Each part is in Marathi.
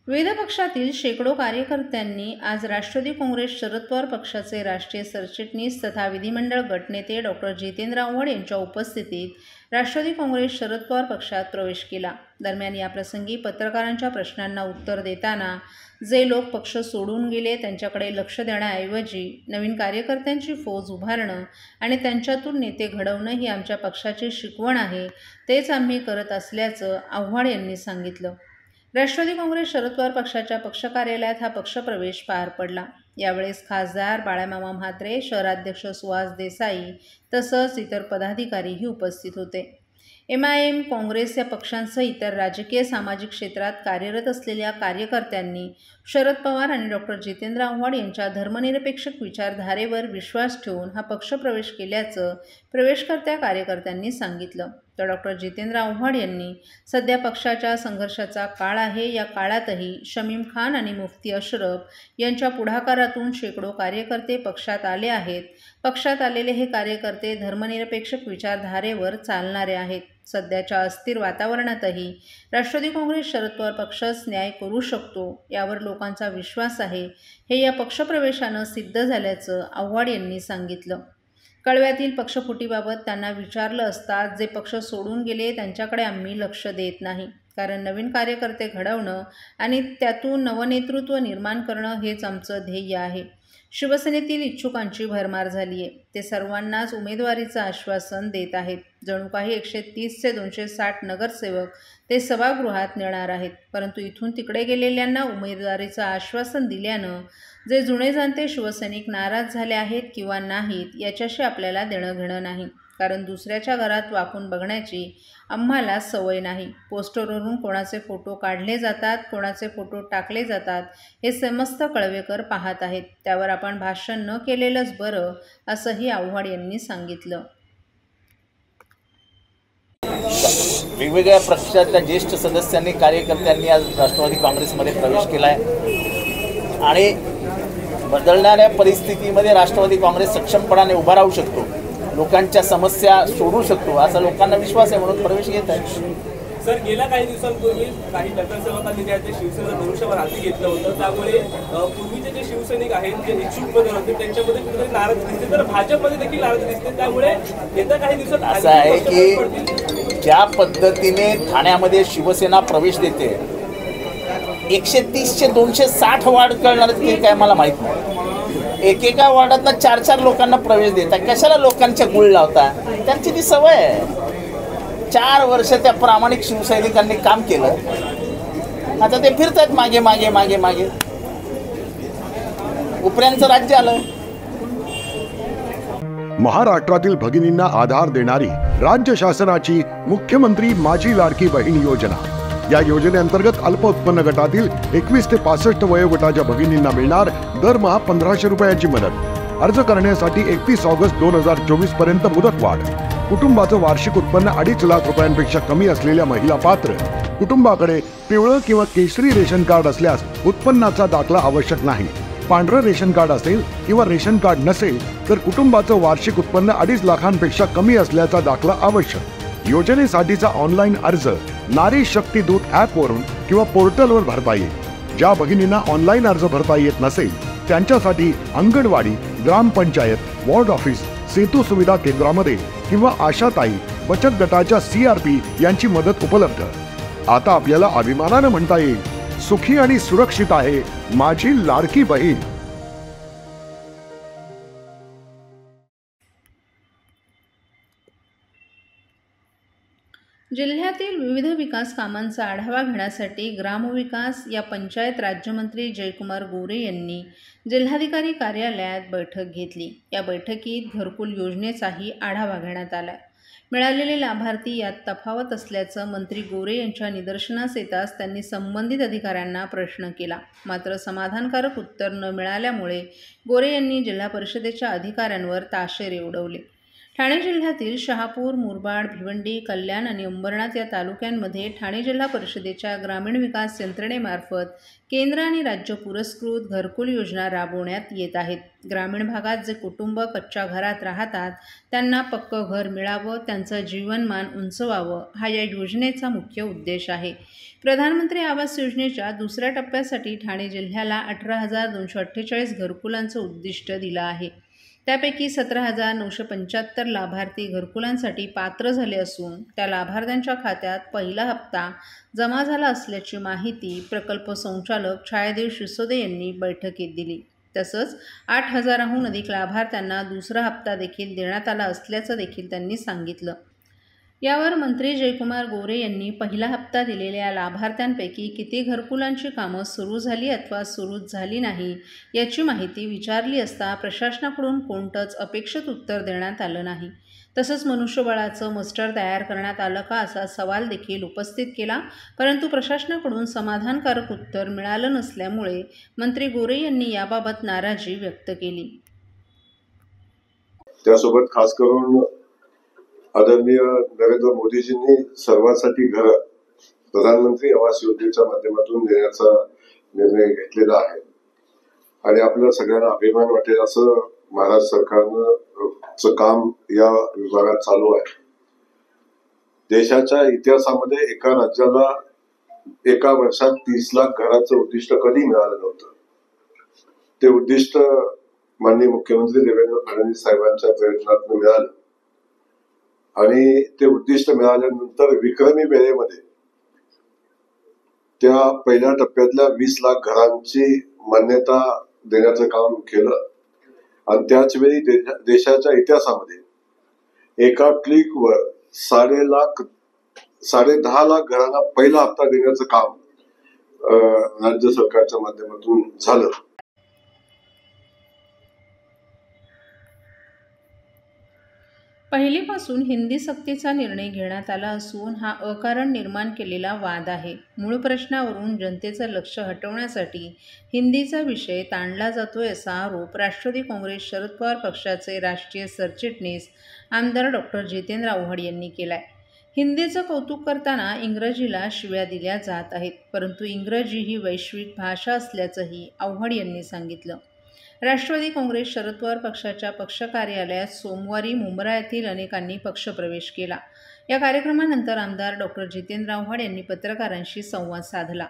विविध पक्षातील शेकडो कार्यकर्त्यांनी आज राष्ट्रवादी काँग्रेस शरद पवार पक्षाचे राष्ट्रीय सरचिटणीस तथा विधिमंडळ गटनेते डॉक्टर जितेंद्र आव्हाड यांच्या उपस्थितीत राष्ट्रवादी काँग्रेस शरद पवार पक्षात प्रवेश केला। दरम्यान याप्रसंगी पत्रकारांच्या प्रश्नांना उत्तर देताना जे लोक पक्ष सोडून गेले त्यांच्याकडे लक्ष देण्याऐवजी नवीन कार्यकर्त्यांची फौज उभारणं आणि त्यांच्यातून नेते घडवणं ही आमच्या पक्षाची शिकवण आहे, तेच आम्ही करत असल्याचं आव्हाड यांनी सांगितलं। राष्ट्रवादी काँग्रेस शरद पवार पक्षाच्या पक्ष कार्यालयात हा पक्षप्रवेश पार पडला। यावेळेस खासदार बाळामामा म्हात्रे, शहराध्यक्ष सुहास देसाई तसंच इतर पदाधिकारीही उपस्थित होते। MIM, काँग्रेस या पक्षांसह इतर राजकीय सामाजिक क्षेत्रात कार्यरत असलेल्या कार्यकर्त्यांनी शरद पवार आणि डॉक्टर जितेंद्र आव्हाड यांच्या धर्मनिरपेक्ष विचारधारेवर विश्वास ठेवून हा पक्षप्रवेश केल्याचं प्रवेशकर्त्या कार्यकर्त्यांनी सांगितलं। तर डॉक्टर जितेंद्र आव्हाड यांनी सध्या पक्षाच्या संघर्षाचा काळ आहे, या काळातही शमीम खान आणि मुफ्ती अशरफ यांच्या पुढाकारातून शेकडो कार्यकर्ते पक्षात आले आहेत। पक्षात आलेले हे कार्यकर्ते धर्मनिरपेक्ष विचारधारेवर चालणारे आहेत। सध्याच्या अस्थिर वातावरणातही राष्ट्रवादी काँग्रेस शरद पवार पक्षच न्याय करू शकतो, यावर लोकांचा विश्वास आहे, हे या पक्षप्रवेशानं सिद्ध झाल्याचं आव्हाड यांनी सांगितलं। कळव्यातील पक्षफुटीबाबत त्यांना विचारलं असता जे पक्ष सोडून गेले त्यांच्याकडे आम्ही लक्ष देत नाही, कारण नवीन कार्यकर्ते घडवणं आणि त्यातून नवनेतृत्व निर्माण करणं हेच आमचं ध्येय आहे। शिवसेनेतील इच्छुकांची भरमार झाली आहे, ते सर्वांनाच उमेदवारीचं आश्वासन देत आहेत। जणू काही 130 ते 260 नगरसेवक ते सभागृहात नेणार आहेत, परंतु इथून तिकडे गेलेल्यांना उमेदवारीचं आश्वासन दिल्यानं जे जुने जाणते शिवसैनिक नाराज झाले आहेत किंवा नाहीत याच्याशी आपल्याला देणं घेणं नाही, कारण दुसऱ्याच्या घरात वाकून बघण्याची आम्हाला सवय नाही। पोस्टरवरून कोणाचे फोटो काढले जातात, कोणाचे फोटो टाकले जातात, हे समस्त कळवेकर पाहत आहेत, त्यावर आपण भाष्य न केलेलंच बरं, असंही आव्हाड यांनी सांगितलं। वेगवेगळ्या पक्षाच्या ज्येष्ठ सदस्यांनी कार्यकर्त्यांनी आज राष्ट्रवादी काँग्रेसमध्ये प्रवेश केला आहे आणि बदलणाऱ्या परिस्थितीमध्ये राष्ट्रवादी काँग्रेस सक्षमपणाने उभा राहू शकतो, लोकांच्या समस्या सोडू शकतो असा लोकांना विश्वास आहे, म्हणून प्रवेश घेत आहे। सर, गेल्या काही दिवसांपूर्वी काही नगरसेवकांनी ते शिवसेना धनुष्यबाण हाती घेतलं होतं, त्यामुळे पूर्वीचे जे शिवसैनिक आहेत जे इच्छुक होते त्यांच्यामध्ये कुठेतरी नाराजी दिसते, तर भाजपमध्ये देखील नाराजी दिसते, त्यामुळे येत्या काही दिवसात असं आहे की ज्या पद्धतीने ठाण्यामध्ये शिवसेना प्रवेश देते 130 ते 260 वार्ड करणार ते काय मला माहित नाही। एकेका वार्डात 4-4 लोकांना प्रवेश देतात, कशाला लोकांच्या गुळ लावता? त्यांची ती सवय आहे। 4 वर्ष त्या प्रामाणिक शिवसैनिकांनी काम केलं, आता ते फिरतात मागे मागे मागे मागे, उपऱ्यांचं राज्य आलं। महाराष्ट्रातील भगिनींना आधार देणारी राज्य शासनाची मुख्यमंत्री माझी लाडकी बहीण योजना, या योजनेअंतर्गत अल्प उत्पन्न गटातील 21 ते 65 वयोगटाच्या भगिनींना मिळणार दरमहा 1500 रुपयाची मदत। अर्ज करण्यासाठी 31 ऑगस्ट 2024 पर्यंत मुदतवाढ। कुटुंबाचं वार्षिक उत्पन्न 2.5 लाख रुपयांपेक्षा कमी असलेल्या महिला पात्र। कुटुंबाकडे पिवळं किंवा केशरी रेशन कार्ड असल्यास उत्पन्नाचा दाखला आवश्यक नाही। पांढरं रेशन कार्ड असेल किंवा रेशन कार्ड नसेल तर कुटुंबाचं वार्षिक उत्पन्न 2.5 लाखांपेक्षा कमी असल्याचा दाखला आवश्यक। योजनेसाठीचा ऑनलाईन अर्ज नारी शक्ती दूत ॲपवरून किंवा पोर्टलवर भरता येईल। ज्या भगिनींना ऑनलाईन अर्ज भरता येत नसेल त्यांच्यासाठी अंगणवाडी, ग्रामपंचायत, वॉर्ड ऑफिस, सेतू सुविधा केंद्रामध्ये किंवा आशाताई बचत गटाच्या CRP यांची मदत उपलब्ध। आता आपल्याला अभिमानानं म्हणता येईल, सुखी आणि सुरक्षित आहे माझी लाडकी बहीण। जिल्ह्यातील विविध विकास कामांचा आढावा घेण्यासाठी ग्रामविकास या पंचायत राज्यमंत्री जयकुमार गोरे यांनी जिल्हाधिकारी कार्यालयात बैठक घेतली। या बैठकीत घरकुल योजनेचाही आढावा घेण्यात आला। मिळालेले लाभार्थी यात तफावत असल्याचं मंत्री गोरे यांच्या निदर्शनास येताच त्यांनी संबंधित अधिकाऱ्यांना प्रश्न केला, मात्र समाधानकारक उत्तर न मिळाल्यामुळे गोरे यांनी जिल्हा परिषदेच्या अधिकाऱ्यांवर ताशेरे उडवले। ठाणे जिल्ह्यातील शहापूर, मुरबाड, भिवंडी, कल्याण आणि अंबरनाथ या तालुक्यांमध्ये ठाणे जिल्हा परिषदेच्या ग्रामीण विकास यंत्रणेमार्फत केंद्र आणि राज्य पुरस्कृत घरकुल योजना राबवण्यात येत आहेत. ग्रामीण भागात जे कुटुंब कच्च्या घरात राहतात त्यांना पक्कं घर मिळावं, त्यांचं जीवनमान उंचवावं हा या योजनेचा मुख्य उद्देश आहे. प्रधानमंत्री आवास योजनेच्या दुसऱ्या टप्प्यासाठी ठाणे जिल्ह्याला 18,248 घरकुलांचं उद्दिष्ट दिलं आहे. त्यापैकी 17,975 लाभार्थी घरकुलांसाठी पात्र झाले असून त्या लाभार्थ्यांच्या खात्यात पहिला हप्ता जमा झाला असल्याची माहिती प्रकल्प संचालक छायादेव शिसोदे यांनी बैठकीत दिली. तसंच 8,000हून अधिक लाभार्थ्यांना दुसरा हप्ता देखील देण्यात आला असल्याचं देखील त्यांनी सांगितलं. यावर मंत्री जयकुमार गोरे यांनी पहिला हप्ता दिलेल्या लाभार्थ्यांपैकी किती घरकुलांची कामं सुरू झाली अथवा सुरूच झाली नाही याची माहिती विचारली असता प्रशासनाकडून कोणतंच अपेक्षित उत्तर देण्यात आलं नाही. तसंच मनुष्यबळाचं मस्टर तयार करण्यात आलं का असा सवाल देखील उपस्थित केला, परंतु प्रशासनाकडून समाधानकारक उत्तर मिळालं नसल्यामुळे मंत्री गोरे यांनी याबाबत नाराजी व्यक्त केली. त्यासोबत खास करून आदरणीय नरेंद्र मोदीजींनी सर्वांसाठी घर प्रधानमंत्री आवास योजनेच्या माध्यमातून देण्याचा निर्णय घेतलेला आहे आणि आपल्या सगळ्यांना अभिमान वाटेल असं महाराष्ट्र सरकारनं काम या विभागात चालू आहे. देशाच्या इतिहासामध्ये एका राज्याला एका वर्षात 30 लाख घराचं उद्दिष्ट कधी मिळालं नव्हतं. ते उद्दिष्ट माननीय मुख्यमंत्री देवेंद्र फडणवीस साहेबांच्या प्रयत्नातून मिळालं आणि ते उद्दिष्ट मिळाल्यानंतर विक्रमी वेळेमध्ये त्या पहिल्या टप्प्यातल्या 20 लाख घरांची मान्यता देण्याचं काम केलं आणि त्याच वेळी देशाच्या इतिहासामध्ये एका क्लिकवर 10.5 लाख घरांना पहिला हप्ता देण्याचं काम राज्य सरकारच्या माध्यमातून झालं. पहिलीपासून हिंदी सक्तीचा निर्णय घेण्यात आला असून हा अकारण निर्माण केलेला वाद आहे. मूळ प्रश्नावरून जनतेचं लक्ष हटवण्यासाठी हिंदीचा विषय ताणला जातोय असा आरोप राष्ट्रवादी काँग्रेस शरद पवार पक्षाचे राष्ट्रीय सरचिटणीस आमदार डॉक्टर जितेंद्र आव्हाड यांनी केलाय. हिंदीचं कौतुक करताना इंग्रजीला शिव्या दिल्या जात आहेत, परंतु इंग्रजी ही वैश्विक भाषा असल्याचंही आव्हाड यांनी सांगितलं. राष्ट्रवादी काँग्रेस शरद पवार पक्षाच्या पक्ष कार्यालयात सोमवारी मुंब्रा येथील अनेकांनी पक्षप्रवेश केला. या कार्यक्रमानंतर आमदार डॉक्टर जितेंद्र आव्हाड यांनी पत्रकारांशी संवाद साधला.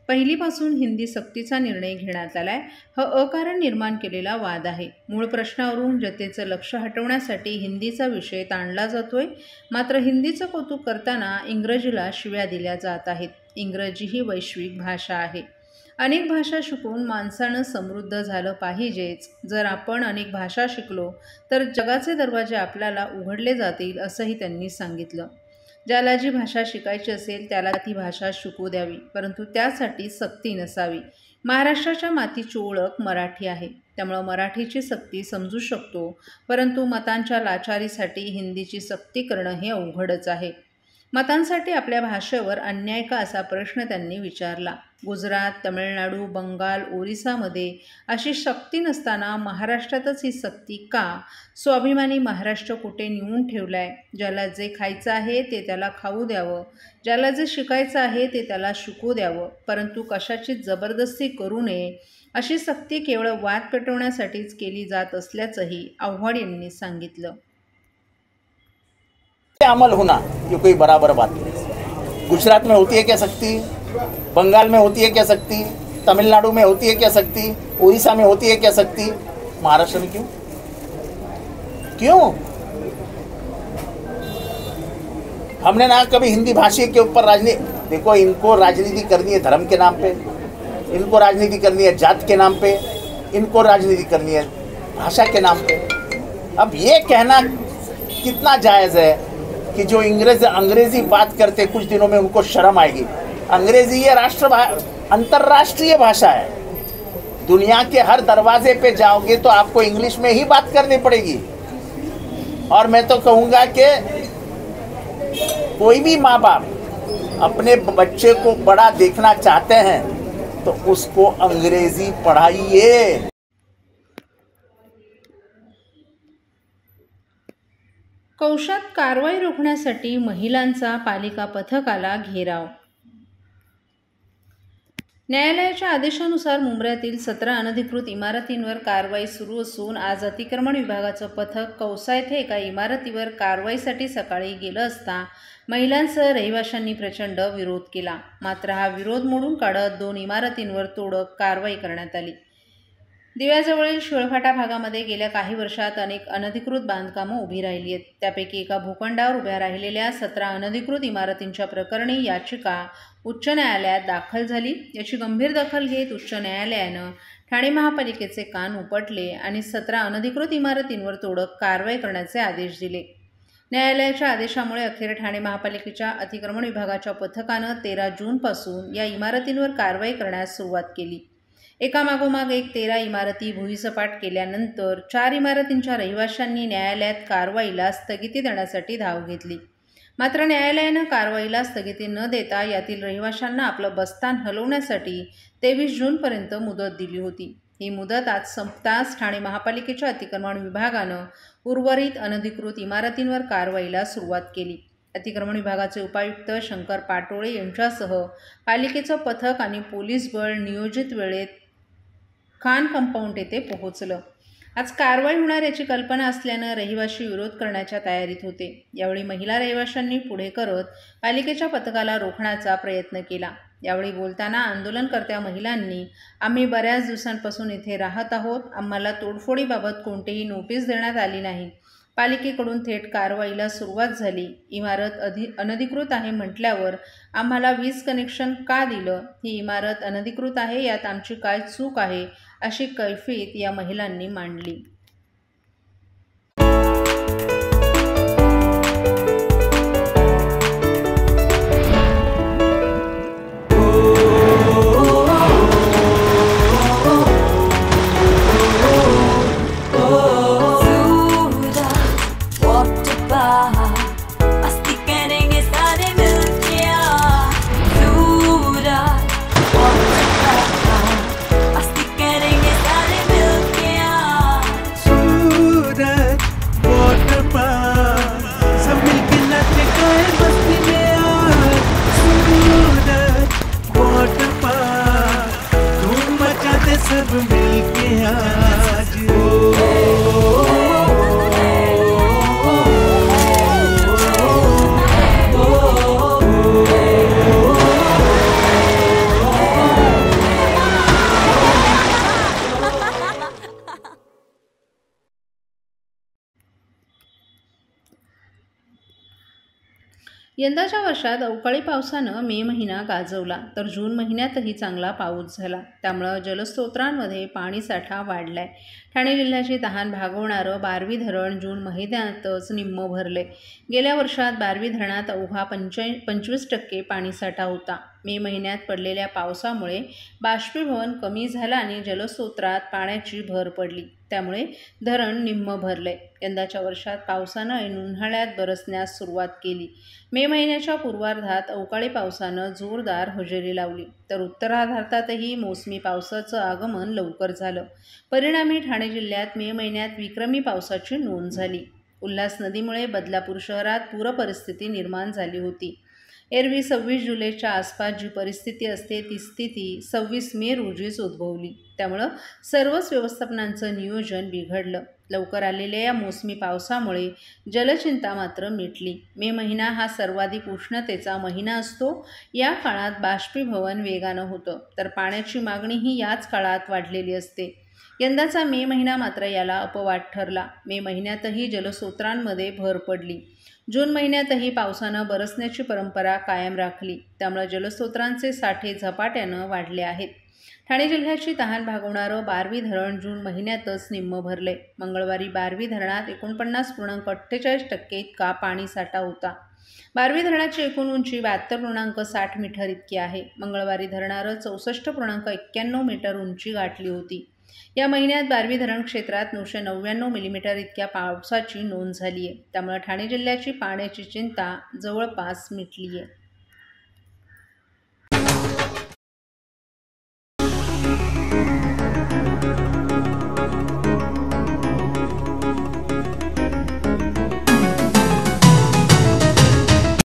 पहिलीपासून हिंदी सक्तीचा निर्णय घेण्यात आलाय हा अकारण निर्माण केलेला वाद आहे. मूळ प्रश्नावरून जनतेचं लक्ष हटवण्यासाठी हिंदीचा विषय ताणला जातोय, मात्र हिंदीचं कौतुक करताना इंग्रजीला शिव्या दिल्या जात आहेत. इंग्रजी ही वैश्विक भाषा आहे. अनेक भाषा शिकून माणसानं समृद्ध झालं पाहिजेच. जर आपण अनेक भाषा शिकलो तर जगाचे दरवाजे आपल्याला उघडले जातील असंही त्यांनी सांगितलं. ज्याला जी भाषा शिकायची असेल त्याला ती भाषा शिकू द्यावी, परंतु त्यासाठी सक्ती नसावी. महाराष्ट्राच्या मातीची ओळख मराठी आहे, त्यामुळं मराठीची सक्ती समजू शकतो, परंतु मतांच्या लाचारीसाठी हिंदीची सक्ती करणं हे अवघडच आहे. मतांसाठी आपल्या भाषेवर अन्याय का असा प्रश्न त्यांनी विचारला. गुजरात, तमिळनाडू, बंगाल, ओरिसामध्ये अशी सक्ती नसताना महाराष्ट्रातच ही सक्ती का? स्वाभिमानी महाराष्ट्र कुठे नेऊन ठेवलाय? ज्याला जे खायचं आहे ते त्याला खाऊ द्यावं, ज्याला जे शिकायचं आहे ते त्याला शिकू द्यावं, परंतु कशाची जबरदस्ती करू नये. अशी सक्ती केवळ वाद पेटवण्यासाठीच केली जात असल्याचंही आव्हाड यांनी सांगितलं. अमल होना ये कोई बराबर बात नहीं. गुजरात में होती है क्या सकती? बंगाल में होती है क्या सकती? तमिलनाडु में होती है क्या सकती? उड़ीसा में होती है क्या सकती? महाराष्ट्र में क्यों? क्यों? हमने ना कभी हिंदी भाषा के ऊपर राजनीति, देखो इनको राजनीति करनी है धर्म के नाम पे, इनको राजनीति करनी है जात के नाम पे, इनको राजनीति करनी है भाषा के नाम पे. अब ये कहना कितना जायज़ है कि जो अंग्रेजी बात करते कुछ दिनों में उनको शर्म आएगी. अंग्रेजी ये अंतर्राष्ट्रीय भाषा है. दुनिया के हर दरवाजे पे जाओगे तो आपको इंग्लिश में ही बात करनी पड़ेगी. और मैं तो कहूँगा कि कोई भी माँ बाप अपने बच्चे को बड़ा देखना चाहते हैं तो उसको अंग्रेजी पढ़ाइए. कौशात कारवाई रोखण्यासाठी महिलांचा पालिका पथकाला घेराव. न्यायालयाच्या आदेशानुसार मुंब्र्यातील 17 अनधिकृत इमारतींवर कारवाई सुरू असून आज अतिक्रमण विभागाचं पथक कौसा येथे एका इमारतीवर कारवाईसाठी सकाळी गेलं असता महिलांसह रहिवाशांनी प्रचंड विरोध केला. मात्र हा विरोध मोडून काढत 2 इमारतींवर तोडक कारवाई करण्यात आली. दिव्याजवळील शिळफाटा भागामध्ये गेल्या काही वर्षात अनेक अनधिकृत बांधकामं उभी राहिली आहेत. त्यापैकी एका भूखंडावर उभ्या राहिलेल्या 17 अनधिकृत इमारतींच्या प्रकरणी याचिका उच्च न्यायालयात दाखल झाली. याची गंभीर दखल घेत उच्च न्यायालयानं ठाणे महापालिकेचे कान उपटले आणि 17 अनधिकृत इमारतींवर तोडक कारवाई करण्याचे आदेश दिले. न्यायालयाच्या आदेशामुळे अखेर ठाणे महापालिकेच्या अतिक्रमण विभागाच्या पथकानं 13 जूनपासून या इमारतींवर कारवाई करण्यास सुरुवात केली. एकामागोमाग एक 13 इमारती भुईसपाट केल्यानंतर 4 इमारतींच्या रहिवाशांनी न्यायालयात कारवाईला स्थगिती देण्यासाठी धाव घेतली. मात्र न्यायालयानं कारवाईला स्थगिती न देता यातील रहिवाशांना आपलं बस्तान हलवण्यासाठी 23 जूनपर्यंत मुदत दिली होती. ही मुदत आज संपताच ठाणे महापालिकेच्या अतिक्रमण विभागानं उर्वरित अनधिकृत इमारतींवर कारवाईला सुरुवात केली. अतिक्रमण विभागाचे उपायुक्त शंकर पाटोळे यांच्यासह पालिकेचं पथक आणि पोलीस बळ नियोजित वेळेत खान कंपाऊंड येथे पोहोचलं. आज कारवाई होणार याची कल्पना असल्यानं रहिवाशी विरोध करण्याच्या तयारीत होते. यावेळी महिला रहिवाशांनी पुढे करत पालिकेच्या पथकाला रोखण्याचा प्रयत्न केला. यावेळी बोलताना आंदोलनकर्त्या महिलांनी, आम्ही बऱ्याच दिवसांपासून इथे राहत आहोत. आम्हाला तोडफोडीबाबत कोणतीही नोटीस देण्यात आली नाही. पालिकेकडून थेट कारवाईला सुरुवात झाली. इमारत अनधिकृत आहे म्हटल्यावर आम्हाला वीज कनेक्शन का दिलं? ही इमारत अनधिकृत आहे, यात आमची काय चूक आहे? अशी कैफियत या महिलांनी मांडली. सब मिलके आज यंदाच्या वर्षात अवकाळी पावसानं मे महिना गाजवला तर जून महिन्यातही चांगला पाऊस झाला. त्यामुळं जलस्रोतांमध्ये पाणीसाठा वाढलाय. ठाणे जिल्ह्याची तहान भागवणारं बारवी धरण जून महिन्यातच निम्म भरले. गेल्या वर्षात बारवी धरणात अवघा 25% पाणीसाठा होता. मे महिन्यात पडलेल्या पावसामुळे बाष्पीभवन कमी झालं आणि जलस्रोतात पाण्याची भर पडली. त्यामुळे धरण निम्म भरले. यंदाच्या वर्षात पावसानं ऐन उन्हाळ्यात बरसण्यास सुरुवात केली. मे महिन्याच्या पूर्वार्धात अवकाळी पावसानं जोरदार हजेरी लावली तर उत्तरार्धातही मोसमी पावसाचं आगमन लवकर झालं. परिणामी ठाणे जिल्ह्यात मे महिन्यात विक्रमी पावसाची नोंद झाली. उल्हास नदीमुळे बदलापूर शहरात पूरपरिस्थिती निर्माण झाली होती. एरवी 26 जुलैच्या आसपास जी परिस्थिती असते ती स्थिती 26 मे रोजीच उद्भवली. त्यामुळं सर्वच व्यवस्थापनांचं नियोजन बिघडलं. लवकर आलेल्या या मोसमी पावसामुळे जलचिंता मात्र मिटली. मे महिना हा सर्वाधिक उष्णतेचा महिना असतो. या काळात बाष्पीभवन वेगानं होतं तर पाण्याची मागणीही याच काळात वाढलेली असते. यंदाचा मे महिना मात्र याला अपवाद ठरला. मे महिन्यातही जलस्रोतांमध्ये भर पडली. जून महिन्यातही पावसानं बरसण्याची परंपरा कायम राखली. त्यामुळे जलस्रोतांचे साठे झपाट्यानं वाढले आहेत. ठाणे जिल्ह्याची तहान भागवणारं बारवी धरण जून महिन्यातच निम्म भरले. मंगळवारी बारवी धरणात 49.48% इतका पाणीसाठा होता. बारवी धरणाची एकूण उंची 72.60 मीटर इतकी आहे. मंगळवारी धरणानं 64.91 मीटर उंची गाठली होती. या महिन्यात बारवी धरण क्षेत्रात 999 मिलीमीटर इतक्या पावसाची नोंद झाली आहे. त्यामुळे ठाणे जिल्ह्याची पाण्याची चिंता जवळपास मिटली आहे.